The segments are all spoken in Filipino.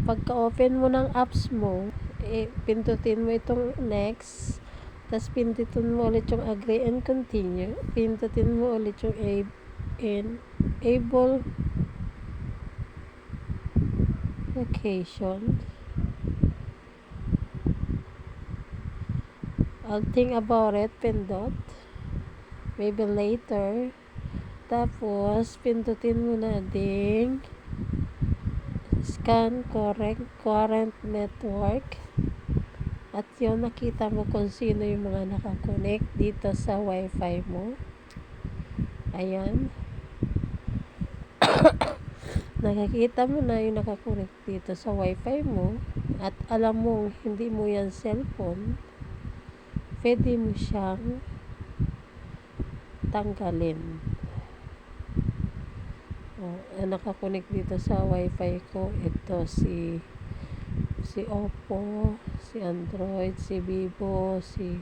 Pagka-open mo ng apps mo, pindutin mo itong next, tapos pindutin mo ulit yung agree and continue, pindutin mo ulit yung enable location. I'll think about it, pindot. Maybe later. Tapos, pindutin mo na ding scan current network. At yun, nakita mo kung sino yung mga nakakonect dito sa wifi mo. Ayan. Nakikita mo na yung nakakonect dito sa wifi mo. At alam mo, hindi mo yan cellphone. Pwede mo siyang tanggalin. Nakakonect dito sa wifi ko. Ito si Oppo, si Android, si Vivo, si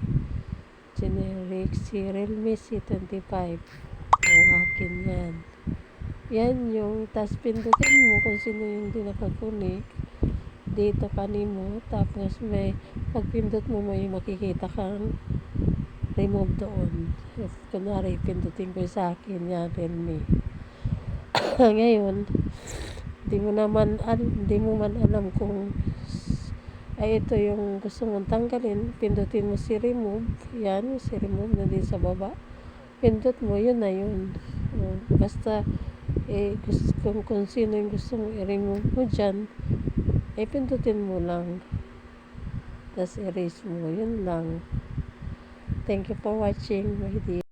Generic, si Realme C25. Akin yan. Yan yung, tas pindutin mo kung sino yung di nakakonect. Dito kanimo, tapos may, pag pindot mo, may makikita kang remove doon. If, kunwari, pindutin ko sa akin yan, Realme. Ngayon, di mo man alam kung ay ito yung gusto mong tanggalin. Pindutin mo si remove. Yan, si remove na din sa baba. Pindot mo, yun na yun. Basta, kung sino yung gusto mong i-remove mo dyan, pindutin mo lang. Tapos erase mo. Yun lang. Thank you for watching my video.